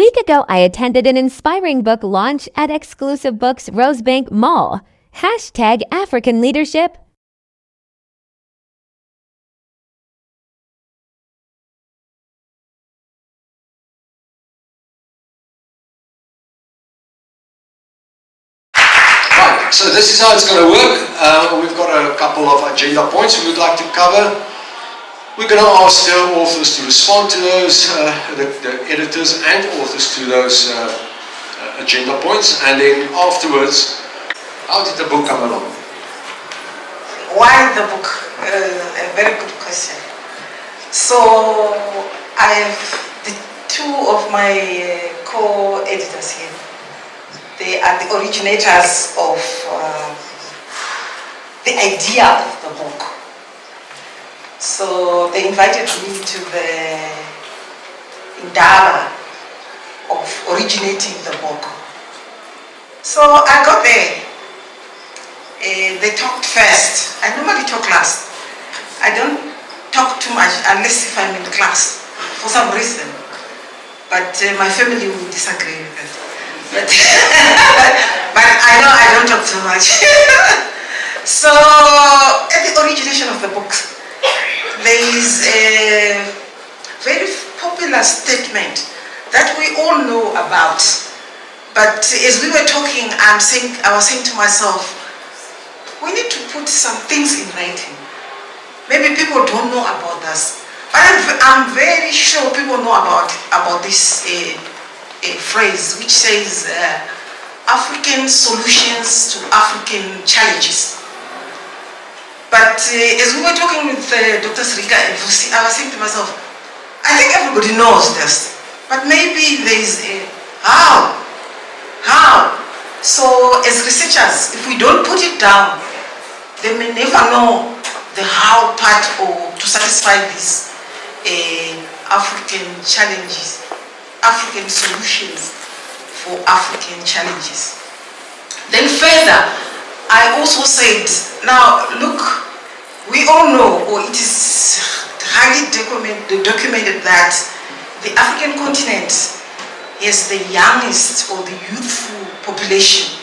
week ago, I attended an inspiring book launch at Exclusive Books Rosebank Mall. Hashtag African Leadership. Right, so this is how it's going to work. We've got a couple of agenda points we would like to cover. We're going to ask the authors to respond to those, the editors and authors to those agenda points, and then afterwards, how did the book come along? Why the book? A very good question. So I have the two of my co-editors here. They are the originators of the idea of the book. So they invited me to the endeavor of originating the book. So I got there. They talked first. I normally talk last. I don't talk too much unless if I'm in class for some reason. But my family will disagree with that. But, but I know I don't talk too much. So at the origination of the book, there is a very popular statement that we all know about. But as we were talking, I was saying to myself, we need to put some things in writing. Maybe people don't know about us, but I'm very sure people know about this phrase which says African solutions to African challenges. But as we were talking with Dr. Srika, I was saying to myself, I think everybody knows this, but maybe there is a how. So as researchers, if we don't put it down, they may never know the how part or to satisfy these African challenges, African solutions for African challenges. Then further, I also said, now look, we all know, or it is highly documented that the African continent is the youngest or the youthful population.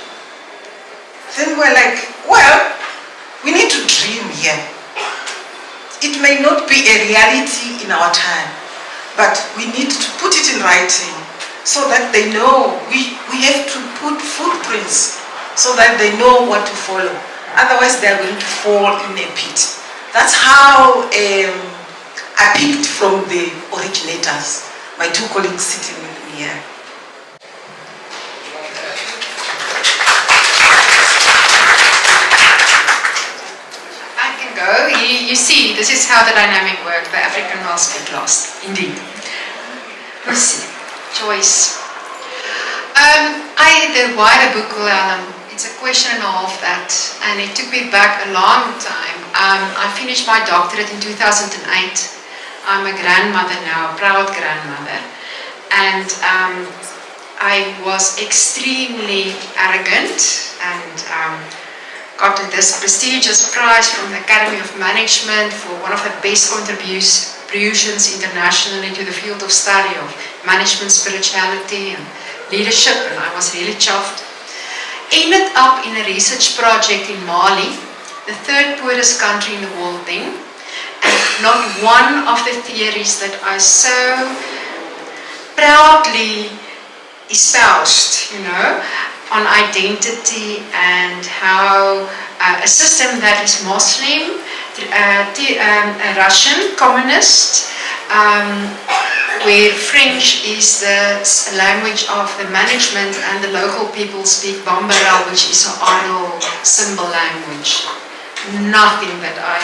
Then we're like, well, we need to dream here. It may not be a reality in our time, but we need to put it in writing so that they know we have to put footprints so that they know what to follow. Otherwise, they're going to fall in a pit. That's how I picked from the originators, my two colleagues sitting with me here. You see, this is how the dynamic works, the African will speak last, indeed. Lucy, Joyce. The wider book, it's a question and a half that, and it took me back a long time. I finished my doctorate in 2008. I'm a grandmother now, a proud grandmother. And I was extremely arrogant and got this prestigious prize from the Academy of Management for one of the best contributions internationally to the field of study of management, spirituality and leadership, and I was really chuffed. Ended up in a research project in Mali, the third poorest country in the world then, and not one of the theories that I so proudly espoused, on identity and how a system that is Muslim, Russian, communist, where French is the language of the management and the local people speak Bambara, which is an oral symbol language. Nothing that I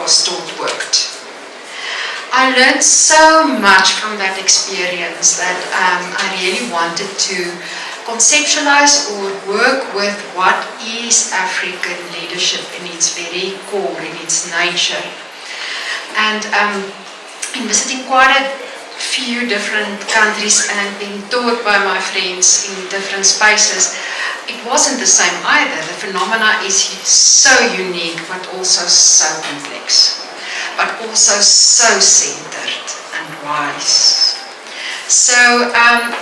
was taught worked. I learned so much from that experience that I really wanted to conceptualize or work with what is African leadership in its very core, in its nature. And in visiting quite a few different countries and being taught by my friends in different spaces, it wasn't the same either. The phenomena is so unique but also so complex, but also so centered and wise. So,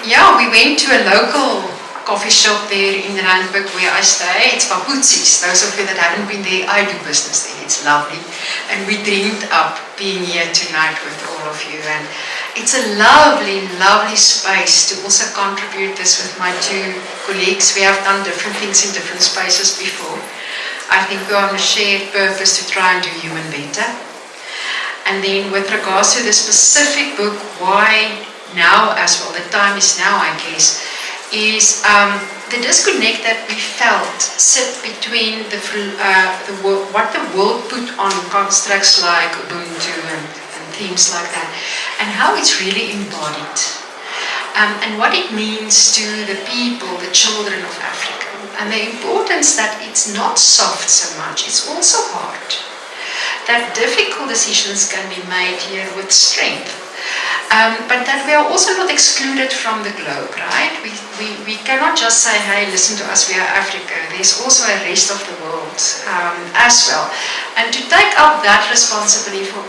yeah, we went to a local coffee shop there in Randburg where I stay. It's Paputsi's. Those of you that haven't been there, I do business there. It's lovely. And we dreamed up being here tonight with all of you. And it's a lovely, lovely space to also contribute this with my two colleagues. We have done different things in different spaces before. I think we are on a shared purpose to try and do human better. And then with regards to the specific book, why now as well, the time is now, I guess, is the disconnect that we felt sit between what the world put on constructs like Ubuntu and themes like that, and how it's really embodied, and what it means to the people, the children of Africa, and the importance that it's not soft so much, it's also hard. That difficult decisions can be made here with strength. But that we are also not excluded from the globe, right? We cannot just say, hey, listen to us, we are Africa. There's also a rest of the world as well. And to take up that responsibility for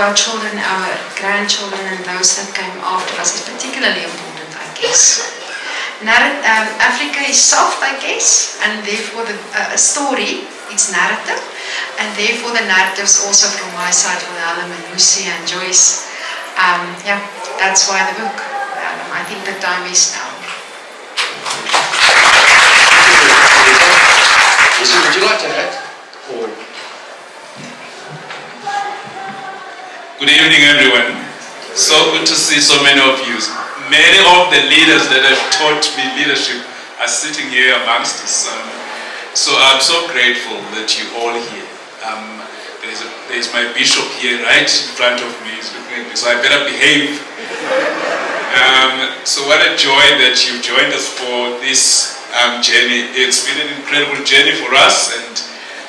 our children, our grandchildren, and those that came after us is particularly important, I guess. Africa is soft, I guess, and therefore a story, it's narrative, and therefore the narratives also from my side, from Alan and Lucy and Joyce. Yeah, that's why the book. I think the time is now. Lucy, would you like to add? Or? Good evening, everyone. So good to see so many of you. Many of the leaders that have taught me leadership are sitting here amongst us. So I'm so grateful that you're all here. There's my bishop here right in front of me, he's looking at me, so I better behave. So what a joy that you've joined us for this journey. It's been an incredible journey for us,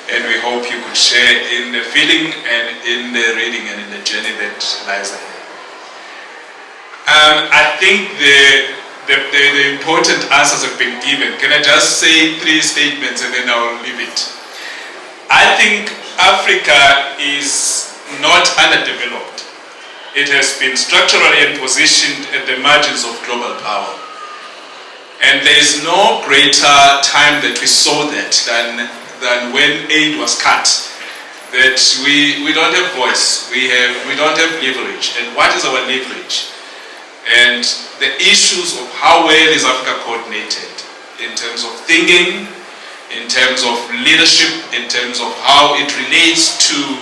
and we hope you could share in the feeling and in the reading and in the journey that lies ahead. I think the important answers have been given. Can I just say 3 statements and then I'll leave it? I think Africa is not underdeveloped. It has been structurally and positioned at the margins of global power. And there is no greater time that we saw that than when aid was cut. That we don't have voice, we don't have leverage. And what is our leverage? And the issues of how well is Africa coordinated in terms of thinking, in terms of leadership, in terms of how it relates to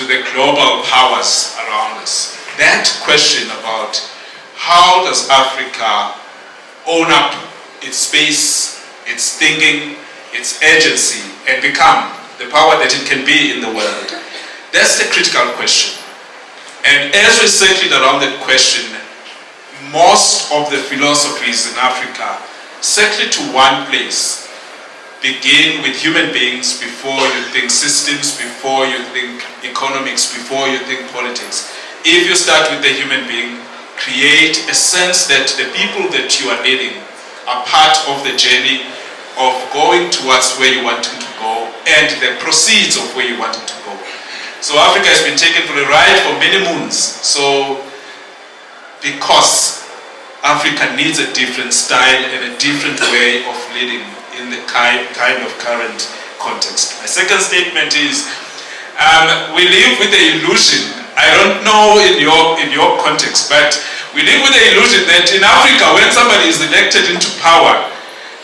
the global powers around us. That question about how does Africa own up its space, its thinking, its agency, and become the power that it can be in the world, that's the critical question. And as we circled around that question, most of the philosophies in Africa circle to one place. Begin with human beings before you think systems, before you think economics, before you think politics. If you start with the human being, create a sense that the people that you are leading are part of the journey of going towards where you want them to go and the proceeds of where you want them to go. So Africa has been taken for a ride for many moons. So because Africa needs a different style and a different way of leading in the kind of current context. My second statement is, we live with the illusion, I don't know in your context, but we live with the illusion that in Africa, when somebody is elected into power,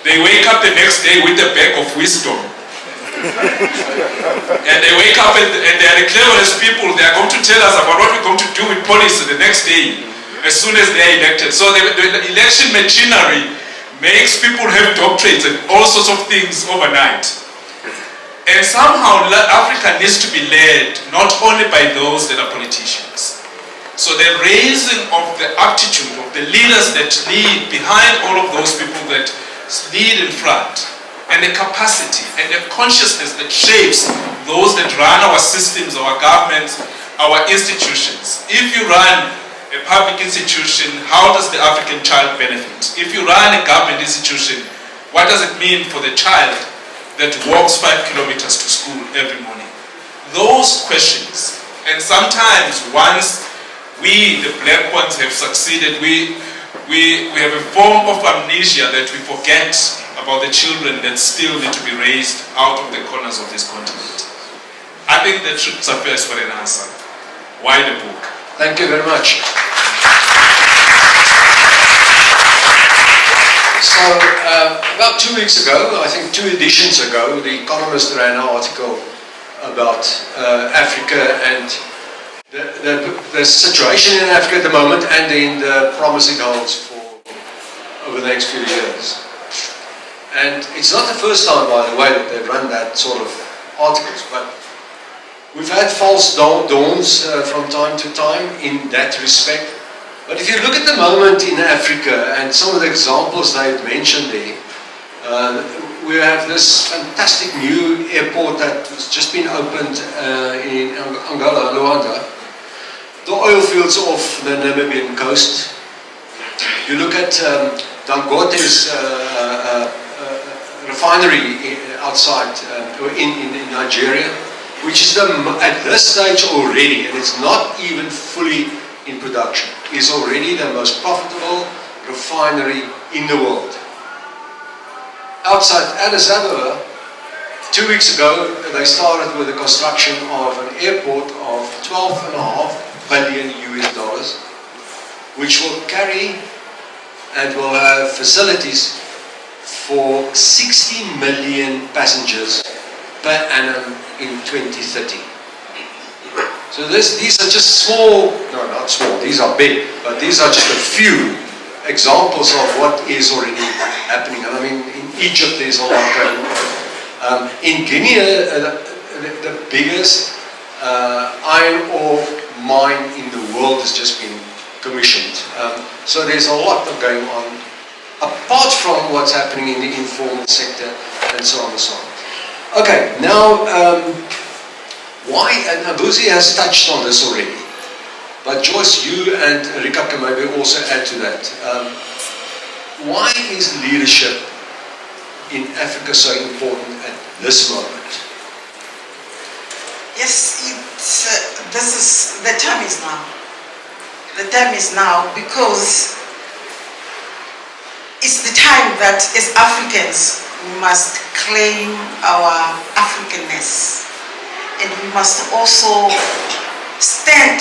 they wake up the next day with a bag of wisdom. And they wake up and they are the cleverest people. They are going to tell us about what we're going to do with policy the next day, as soon as they are elected. So the election machinery makes people have doctorates and all sorts of things overnight. And somehow Africa needs to be led not only by those that are politicians. So the raising of the aptitude of the leaders that lead behind all of those people that lead in front, and the capacity and the consciousness that shapes those that run our systems, our governments, our institutions. If you run a public institution, how does the African child benefit? If you run a government institution, what does it mean for the child that walks 5 kilometers to school every morning? Those questions, and sometimes once we, the black ones, have succeeded. We have a form of amnesia that we forget about the children that still need to be raised out of the corners of this continent. I think that should suffice for an answer. Why the book? Thank you very much. So, about 2 weeks ago, I think 2 editions ago, The Economist ran an article about Africa and the situation in Africa at the moment and in the promise it holds for over the next few years. And it's not the first time, by the way, that they've run that sort of articles, but we've had false dawns from time to time in that respect. But if you look at the moment in Africa and some of the examples they've mentioned there, we have this fantastic new airport that has just been opened in Angola, Luanda. The oil fields off the Namibian coast. You look at Dangote's refinery outside in Nigeria, which is at this stage already, and it's not even fully in production, is already the most profitable refinery in the world. Outside Addis Ababa, 2 weeks ago, they started with the construction of an airport of $12.5 billion US, which will carry and will have facilities for 60 million passengers per annum in 2030. So these are just small, no, not small, these are big, but these are just a few examples of what is already happening. And I mean, in Egypt there's a lot going on. In Guinea, the biggest iron ore mine in the world has just been commissioned. So there's a lot going on, apart from what's happening in the informal sector and so on and so on. Okay, now, why, and Abuzi has touched on this already, but Joyce, you and Rika can maybe also add to that. Why is leadership in Africa so important at this moment? Yes, the time is now. The time is now because it's the time that as Africans we must claim our Africanness, and we must also stand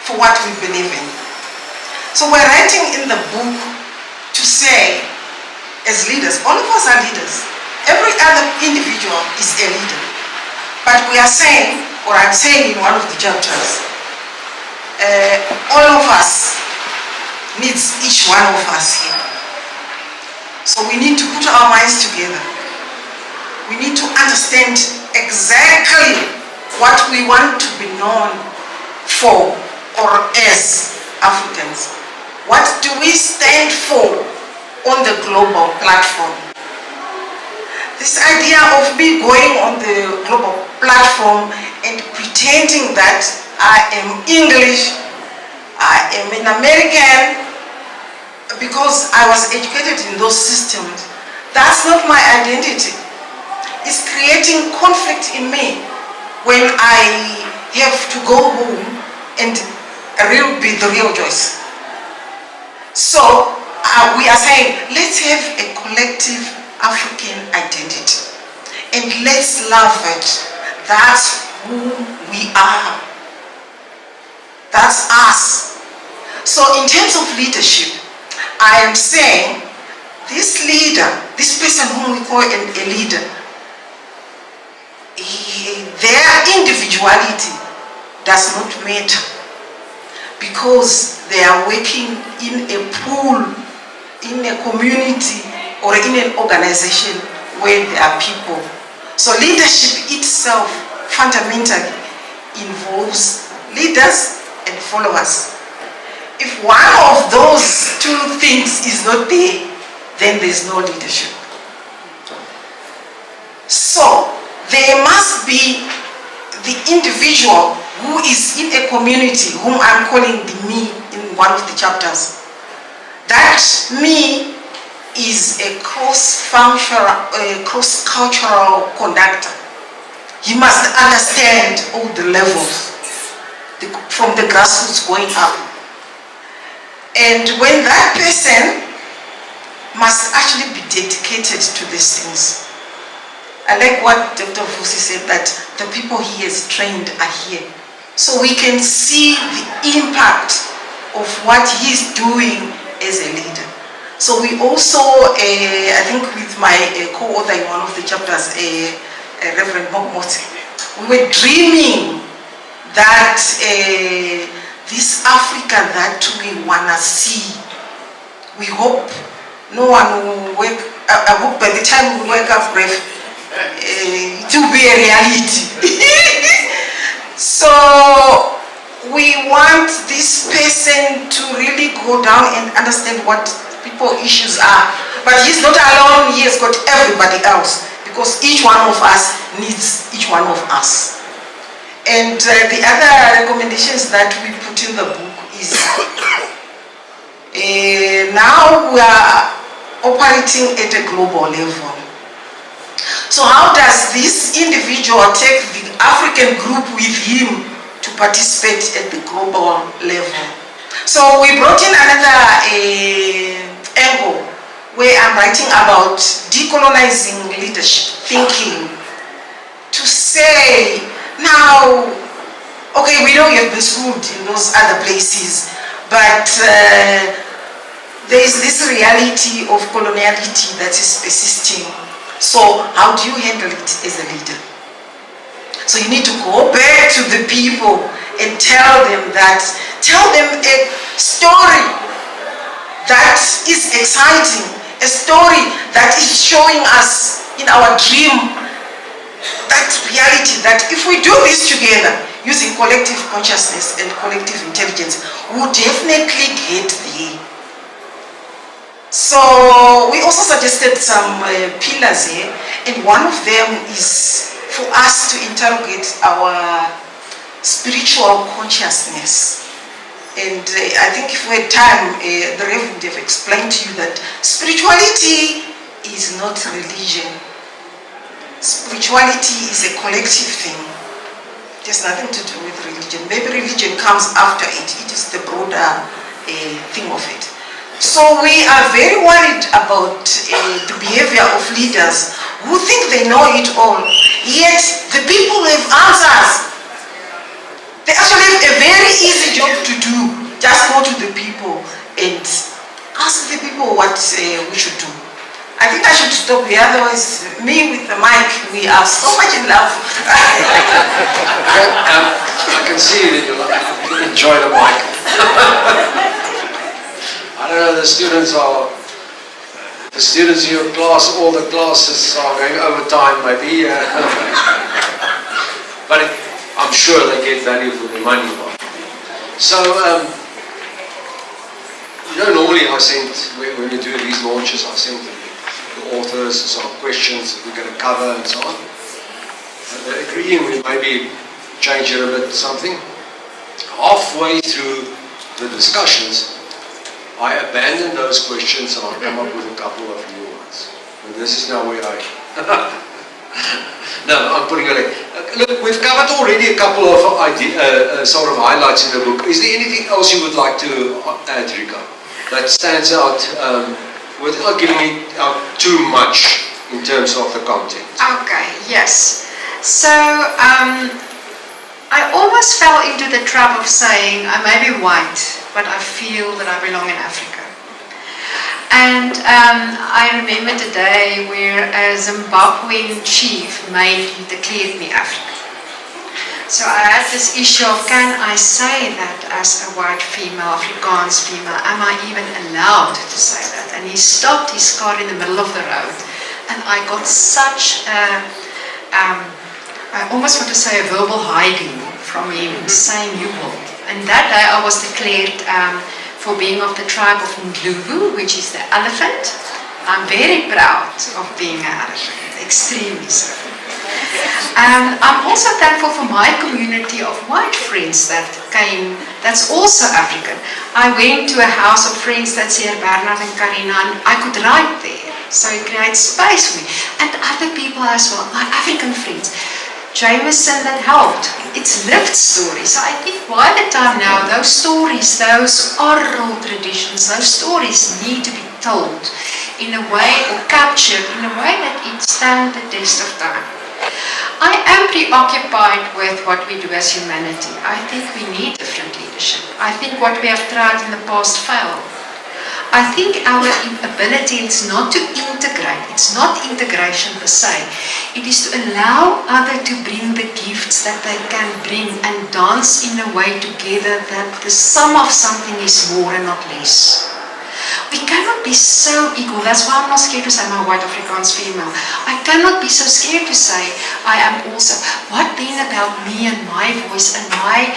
for what we believe in. So we're writing in the book to say, as leaders, all of us are leaders. Every other individual is a leader. But we are saying, or I'm saying in one of the chapters, all of us needs each one of us here. So we need to put our minds together. We need to understand exactly what we want to be known for or as Africans. What do we stand for on the global platform? This idea of me going on the global platform and pretending that I am English, I am an American, because I was educated in those systems, that's not my identity. It's creating conflict in me when I have to go home and be the real Joyce. So we are saying, let's have a collective African identity and let's love it. That's who we are. That's us. So in terms of leadership, I am saying this leader, this person whom we call a leader, their individuality does not matter because they are working in a pool, in a community, or in an organization where there are people. So leadership itself fundamentally involves leaders and followers. If one of those two things is not there, then there's no leadership. So there must be the individual who is in a community, whom I'm calling the me in one of the chapters. That me is a cross-functional, cross-cultural conductor. He must understand all the levels, from the grassroots going up. And when that person must actually be dedicated to these things. I like what Dr. Vusi said, that the people he has trained are here. So we can see the impact of what he's doing as a leader. So we also, I think with my co-author in one of the chapters, Reverend Mokmoti, we were dreaming that this Africa that we want to see, we hope no one will wake, I hope by the time we wake up, it will be a reality. So we want this person to really go down and understand what people's issues are. But he's not alone, he has got everybody else, because each one of us needs each one of us. And the other recommendations that we put in the book is now we are operating at a global level. So how does this individual take the African group with him to participate at the global level? So we brought in another angle where I'm writing about decolonizing leadership thinking, to say, now, okay, we know you've been schooled in those other places, but there is this reality of coloniality that is persisting. So how do you handle it as a leader? So you need to go back to the people and tell them a story that is exciting, a story that is showing us in our dream that reality, that if we do this together using collective consciousness and collective intelligence, we'll definitely get there. So we also suggested some pillars here, and one of them is for us to interrogate our spiritual consciousness. And I think if we had time, the Reverend would have explained to you that spirituality is not religion. Spirituality is a collective thing. It has nothing to do with religion. Maybe religion comes after it. It is the broader thing of it. So we are very worried about the behavior of leaders who think they know it all, yet the people have answers. They actually have a very easy job to do. Just go to the people and ask the people what we should do. I think I should stop here, otherwise me with the mic, we are so much in love. I can see that you enjoy the mic. I don't know, the students in your class, all the classes are going overtime maybe. But I'm sure they get value for their money. So, normally I send, when we do these launches, I send the authors some questions that we're going to cover and so on. They're agreeing we maybe change it a bit something. Halfway through the discussions, I abandoned those questions and I come up with a couple of new ones. And this is now where I... No, I'm putting it in. Look, we've covered already a couple of sort of highlights in the book. Is there anything else you would like to add, Rika, that stands out without giving it out too much in terms of the content? Okay, yes. So, I almost fell into the trap of saying, I may be white, but I feel that I belong in Africa. And I remember the day where a Zimbabwean chief declared me African. So I had this issue of, can I say that as a white female, Afrikaans female? Am I even allowed to say that? And he stopped his car in the middle of the road, and I got such a, I almost want to say a verbal hiding from him, saying you will. And that day I was declared for being of the tribe of Ndlovu, which is the elephant. I'm very proud of being an elephant, extremely so. I'm also thankful for my community of white friends that came, that's also African. I went to a house of friends that's here, Bernard and Karina, and I could write there. So it creates space for me. And other people as well, my African friends. Jameson that helped. It's lived stories. So I think by the time now, those stories, those oral traditions, those stories need to be told in a way, or captured in a way that it stands the test of time. I am preoccupied with what we do as humanity. I think we need different leadership. I think what we have tried in the past failed. I think our ability is not to integrate. It's not integration per se. It is to allow others to bring the gifts that they can bring and dance in a way together that the sum of something is more and not less. We cannot be so equal. That's why I'm not scared to say I'm a white Afrikaans female. I cannot be so scared to say I am also. What then about me and my voice and my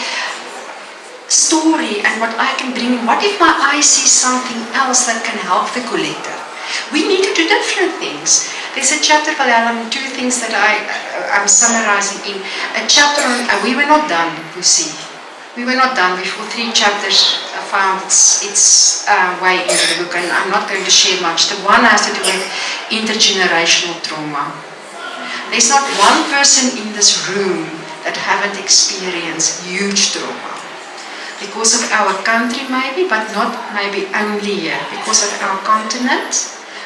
story and what I can bring in? What if my eye sees something else that can help the collective? We need to do different things. There's a chapter, Valalam, two things that I'm summarizing in. A chapter on, we were not done, Lucy. We were not done before 3 chapters found its way into the book, and I'm not going to share much. The one has to do with intergenerational trauma. There's not one person in this room that haven't experienced huge trauma. Because of our country maybe, but not maybe only here. Because of our continent,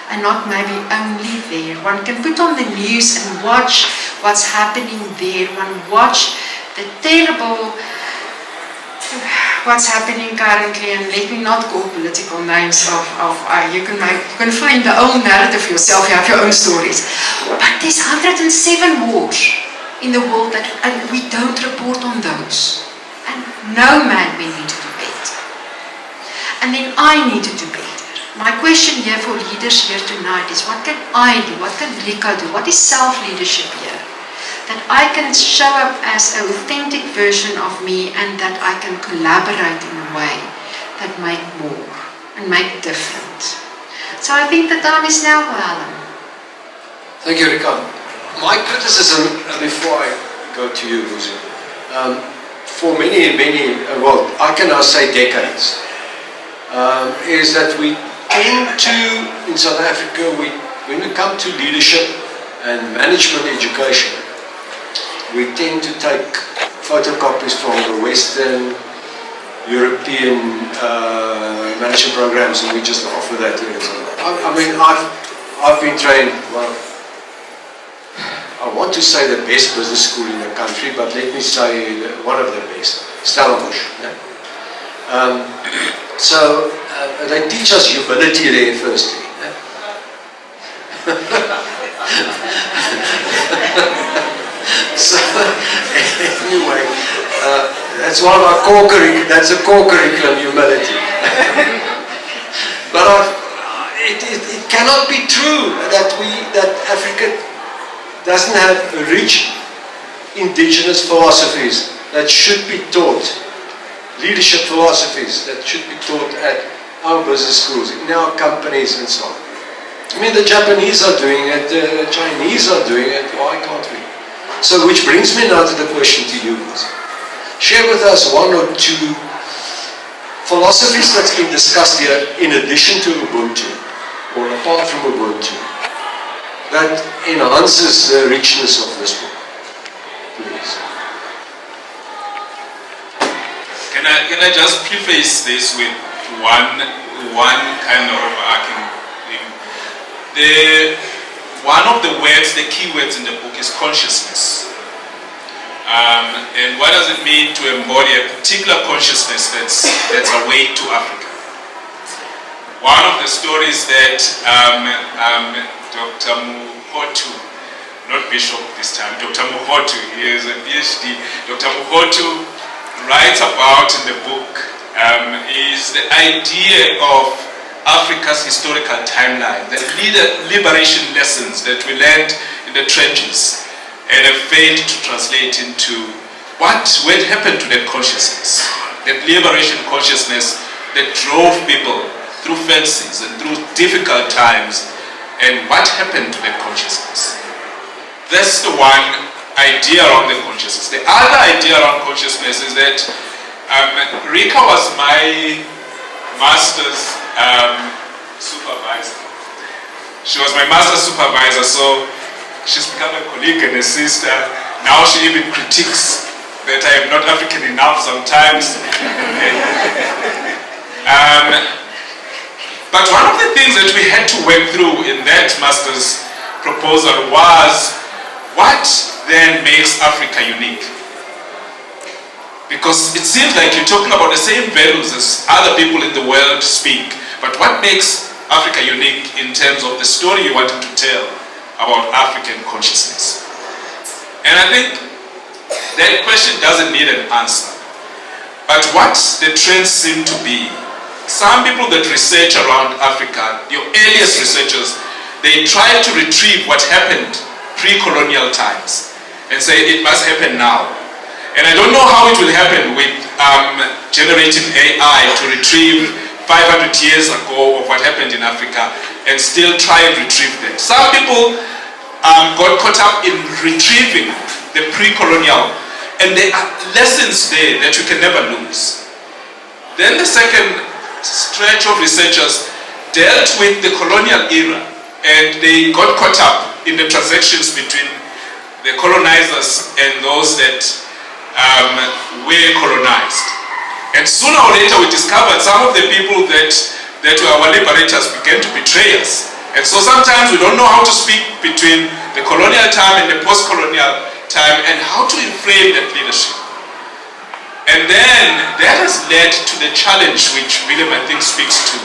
and not maybe only there. One can put on the news and watch what's happening there. One watch the terrible what's happening currently, and let me not call political names you can find the own narrative yourself, you have your own stories. But there's 107 wars in the world and we don't report on those. And no man, we need to do better. And then I need to do better. My question here for leaders here tonight is, what can I do? What can Rico do? What is self-leadership here? That I can show up as an authentic version of me, and that I can collaborate in a way that make more and make difference. So I think the time is now, Alan. Thank you, Rika. My criticism, before I go to you, Lucy, for many, well, I can now say decades, is that we tend to, in South Africa, when we come to leadership and management education, we tend to take photocopies from the Western European management programs, and we just offer that to them. I mean, I've been trained, well, I want to say the best business school in the country, but let me say one of the best, Stellenbosch. Yeah? So they teach us humility there firstly. Yeah? So anyway, that's one of our core curriculum. That's a core curriculum, humility. But it cannot be true that Africa doesn't have rich indigenous philosophies that should be taught, leadership philosophies that should be taught at our business schools, in our companies and so on. I mean, the Japanese are doing it, the Chinese are doing it, why can't we? So, which brings me now to the question to you. Share with us one or two philosophies that's been discussed here in addition to Ubuntu, or apart from Ubuntu, that enhances the richness of this book. Please. Can I just preface this with one kind of argument? One of the words, the key words in the book is consciousness. And what does it mean to embody a particular consciousness that's awake to Africa? One of the stories that Dr. Muhotu, not Bishop this time, Dr. Muhotu, he is a PhD, Dr. Muhotu writes about in the book is the idea of Africa's historical timeline, the liberation lessons that we learned in the trenches and have failed to translate into what happened to that consciousness, that liberation consciousness that drove people through fences and through difficult times, and what happened to that consciousness. That's the one idea around the consciousness. The other idea around consciousness is that Rika was my master's supervisor. She was my master's supervisor, so she's become a colleague and a sister Now she even critiques that I am not African enough sometimes. But one of the things that we had to work through in that master's proposal was what then makes Africa unique? Because it seems like you're talking about the same values as other people in the world speak, but what makes Africa unique in terms of the story you wanted to tell about African consciousness? And I think that question doesn't need an answer. But what the trends seem to be, some people that research around Africa, your earliest researchers, they try to retrieve what happened pre-colonial times and say it must happen now. And I don't know how it will happen with generative AI to retrieve 500 years ago of what happened in Africa and still try and retrieve them. Some people got caught up in retrieving the pre-colonial, and there are lessons there that you can never lose. Then the second stretch of researchers dealt with the colonial era, and they got caught up in the transactions between the colonizers and those that were colonized. And sooner or later we discovered some of the people that were our liberators began to betray us. And so sometimes we don't know how to speak between the colonial time and the post-colonial time and how to inflame that leadership. And then that has led to the challenge which William, I think, speaks to.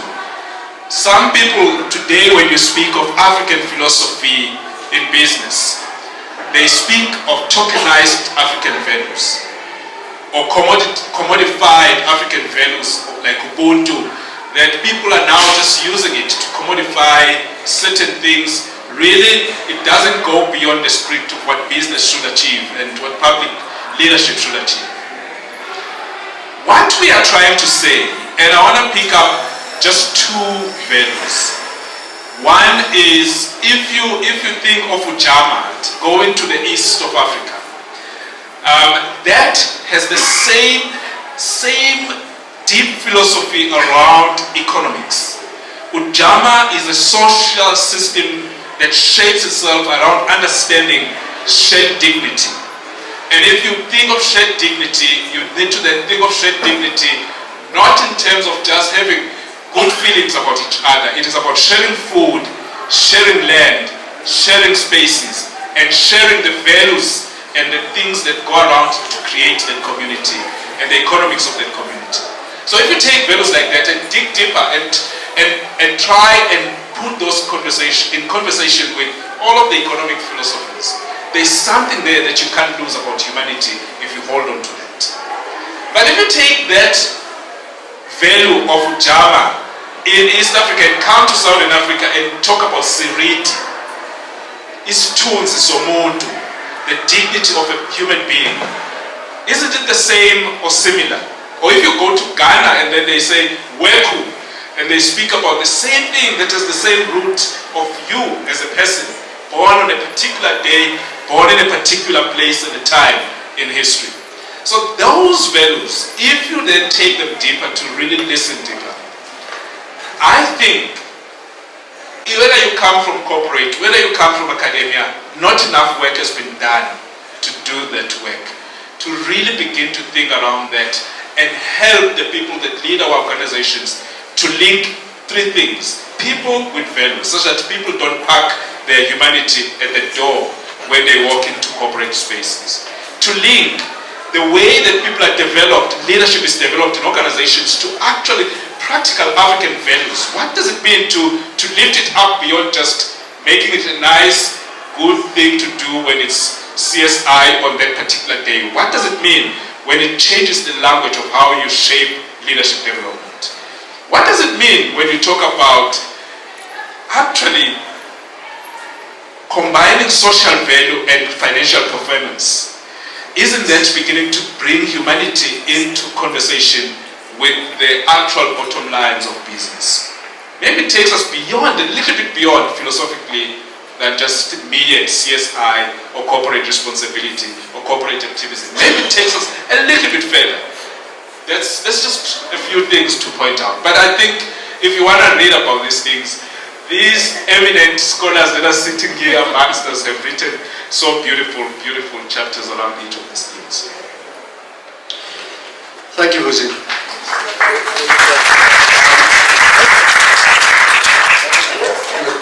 Some people today, when you speak of African philosophy in business, they speak of tokenized African values or commodified African values like Ubuntu, that people are now just using it to commodify certain things. Really, it doesn't go beyond the script of what business should achieve and what public leadership should achieve. What we are trying to say, and I want to pick up just two values. One is, if you think of Ujamaa, going to the east of Africa, that has the same deep philosophy around economics. Ujamaa is a social system that shapes itself around understanding shared dignity. And if you think of shared dignity, you need to then think of shared dignity not in terms of just having good feelings about each other. It is about sharing food, sharing land, sharing spaces, and sharing the values and the things that go around to create that community and the economics of that community. So if you take values like that and dig deeper and try and put those in conversation with all of the economic philosophers, there's something there that you can't lose about humanity if you hold on to that. But if you take that value of Ujamaa in East Africa and come to Southern Africa and talk about seriti, isithunzi somuntu, the dignity of a human being, isn't it the same or similar? Or if you go to Ghana and then they say weku, and they speak about the same thing that has the same root of you as a person, born on a particular day, born in a particular place and a time in history. So those values, if you then take them deeper to really listen deeper, I think whether you come from corporate, whether you come from academia, not enough work has been done to do that work, to really begin to think around that and help the people that lead our organizations to link three things. People with values, such that people don't park their humanity at the door when they walk into corporate spaces. To link the way that people are developed, leadership is developed in organizations, to actually practical African values. What does it mean to lift it up beyond just making it a nice, good thing to do when it's CSI on that particular day? What does it mean when it changes the language of how you shape leadership development? What does it mean when you talk about actually combining social value and financial performance? Isn't that beginning to bring humanity into conversation with the actual bottom lines of business? Maybe it takes us beyond, a little bit beyond philosophically than just mere CSI or corporate responsibility or corporate activism. Maybe it takes us a little bit further. That's just a few things to point out. But I think if you want to read about these things, these eminent scholars that are sitting here amongst us have written so beautiful, beautiful chapters around each of these things. Thank you, Hussein.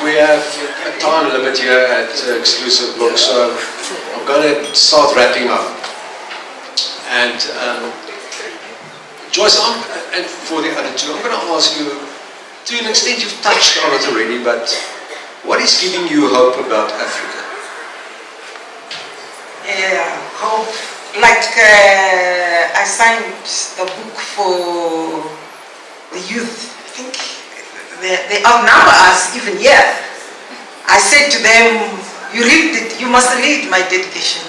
We have a time limit here at Exclusive Books, so I'm going to start wrapping up. And Joyce, and for the other two, I'm going to ask you, to an extent you've touched on it already, but what is giving you hope about Africa? Yeah, hope. Like I signed the book for the youth. I think they outnumber us even here. I said to them, you must read my dedication.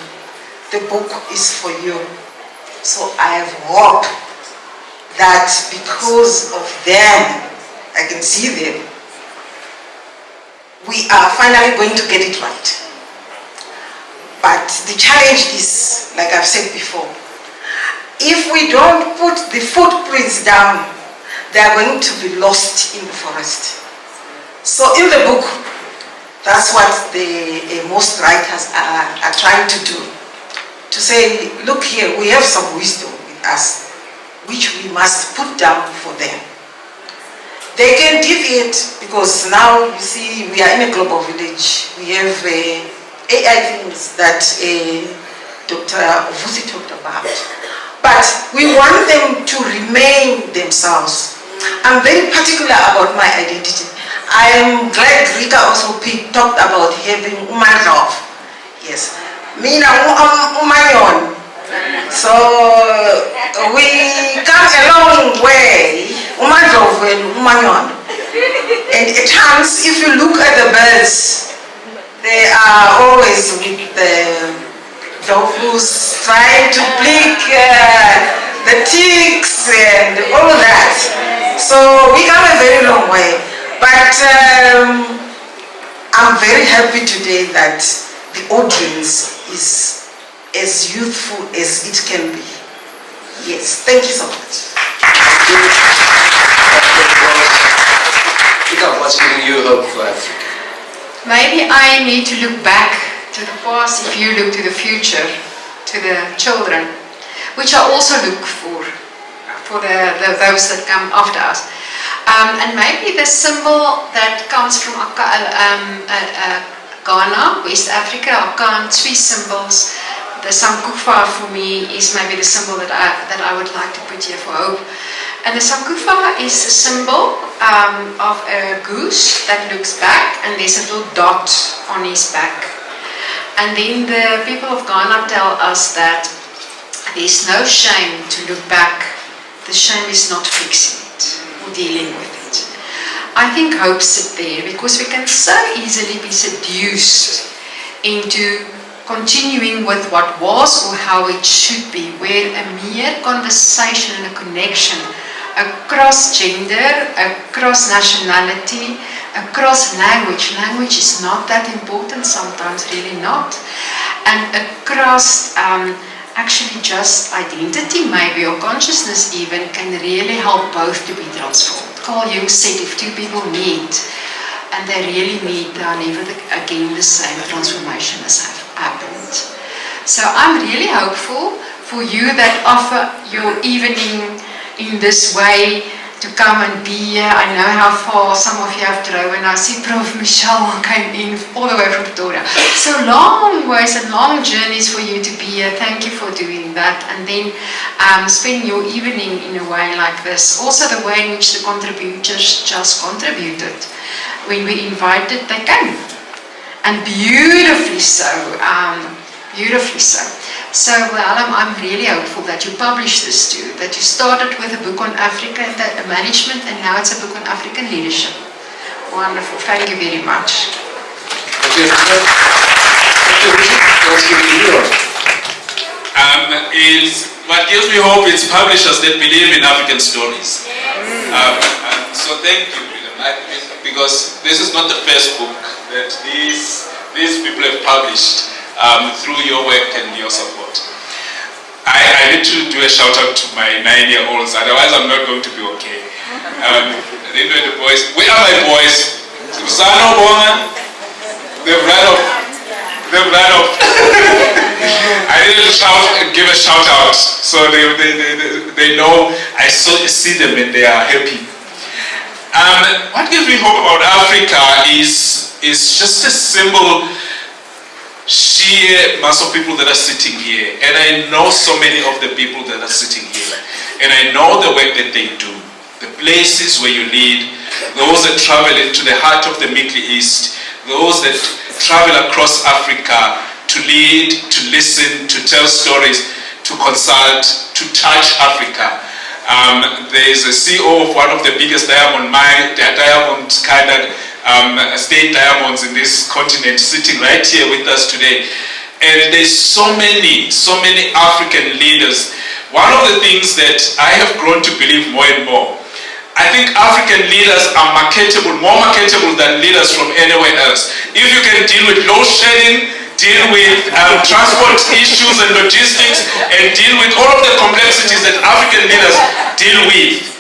The book is for you. So I have hope that because of them, I can see them, we are finally going to get it right. But the challenge is, like I've said before, if we don't put the footprints down, they are going to be lost in the forest. So in the book, that's what most writers are trying to do. To say, look here, we have some wisdom with us, which we must put down for them. They can deviate because now, you see, we are in a global village. We have AI things that Dr. Vusi talked about. But we want them to remain themselves. I'm very particular about my identity. I am glad Rika also talked about having umandlov. Yes. Mina umanyon. So we come a long way. Umandlov and umanyon. And at times, if you look at the birds, they are always with the dogs trying to blink the ticks and all that. So we come a very long way. But I'm very happy today that the audience is as youthful as it can be. Yes, thank you so much. What's giving you hope for Africa? Maybe I need to look back to the past if you look to the future, to the children, which I also look for those that come after us. And maybe the symbol that comes from Ghana, West Africa, Akan, Swiss symbols, the Sankufa for me is maybe the symbol that I would like to put here for hope. And the Sankufa is a symbol of a goose that looks back, and there's a little dot on his back. And then the people of Ghana tell us that there's no shame to look back. The shame is not fixing it or dealing with it. I think hope's there because we can so easily be seduced into continuing with what was or how it should be, where a mere conversation and a connection across gender, across nationality, across language. Language is not that important sometimes, really not. And across actually just identity maybe, or consciousness even, can really help both to be transformed. Carl Jung said if two people meet and they really meet, they are never again the same. Transformation has happened. So I'm really hopeful for you that offer your evening in this way to come and be here. I know how far some of you have driven. I see Prof. Michelle came in all the way from Pretoria. So long ways and long journeys for you to be here. Thank you for doing that. And then spending your evening in a way like this. Also the way in which the contributors just contributed. When we invited, they came. And beautifully so. Beautifully so. So, Alam, I'm really hopeful that you publish this too, that you started with a book on Africa and management, and now it's a book on African leadership. Wonderful. Thank you very much. Thank you. What gives me hope is publishers that believe in African stories. So thank you, because this is not the first book that these people have published. Through your work and your support. I need to do a shout out to my 9-year-olds, otherwise I'm not going to be okay. Then the boys, where are my boys? Susano Bonga, they've run off. They've run off. I didn't give a shout out, so they know I see them and they are happy. What gives me hope about Africa is just a simple sheer mass of people that are sitting here, and I know so many of the people that are sitting here, and I know the work that they do, the places where you lead, those that travel into the heart of the Middle East, those that travel across Africa to lead, to listen, to tell stories, to consult, to touch Africa. There is a CEO of one of the biggest diamond kind of state diamonds in this continent sitting right here with us today. And there's so many African leaders. One of the things that I have grown to believe more and more, I think African leaders are more marketable than leaders from anywhere else. If you can deal with load shedding, deal with transport issues and logistics, and deal with all of the complexities that African leaders deal with,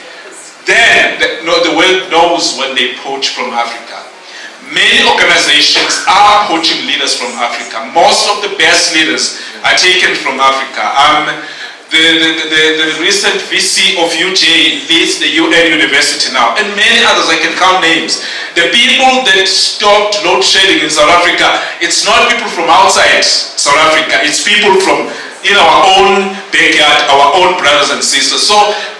then the world knows when they poach from Africa. Many organizations are poaching leaders from Africa. Most of the best leaders are taken from Africa. The recent VC of UJ leads the UN University now, and many others, I can count names. The people that stopped load shedding in South Africa, it's not people from outside South Africa, it's people from our own backyard, our own brothers and sisters. So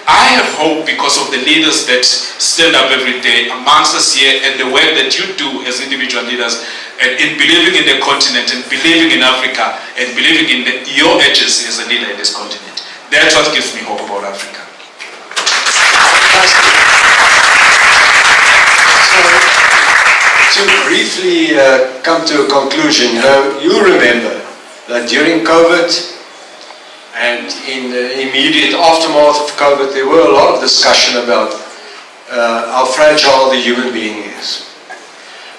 I have hope because of the leaders that stand up every day amongst us here, and the work that you do as individual leaders, and in believing in the continent, and believing in Africa, and believing in your edges as a leader in this continent. That's what gives me hope about Africa. So, to briefly come to a conclusion, you remember that during COVID and in the immediate aftermath of COVID, there were a lot of discussion about how fragile the human being is.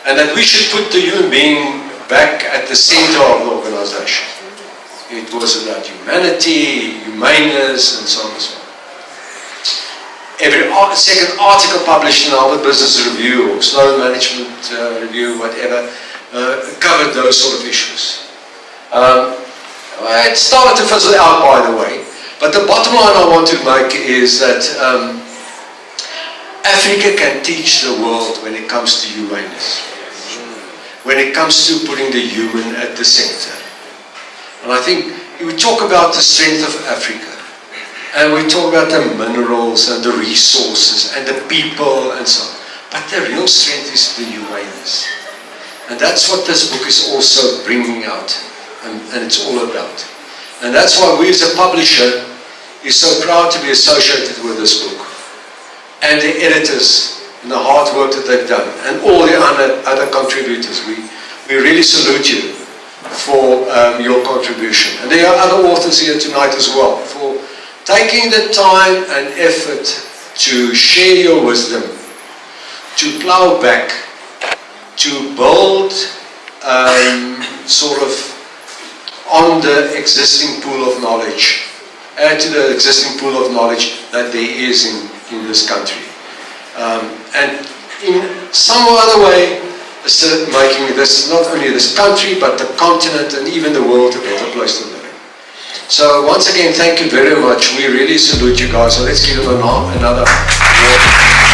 And that we should put the human being back at the center of the organization. It was about humanity, humaneness, and so on and so on. Every second article published in Harvard Business Review or Sloan Management Review, whatever, covered those sort of issues. It started to fizzle out, by the way. But the bottom line I want to make is that Africa can teach the world when it comes to humaneness. When it comes to putting the human at the center. And I think we talk about the strength of Africa, and we talk about the minerals and the resources and the people and so on. But the real strength is the humaneness. And that's what this book is also bringing out, and it's all about. And that's why we as a publisher is so proud to be associated with this book. And the editors and the hard work that they've done, and all the other contributors. We really salute you for your contribution. And there are other authors here tonight as well, for taking the time and effort to share your wisdom, to plow back, to build sort of on the existing pool of knowledge, add to the existing pool of knowledge that there is in this country. And in some other way, making this, not only this country, but the continent and even the world a better place to live in. So once again, thank you very much. We really salute you guys. So let's give them another award.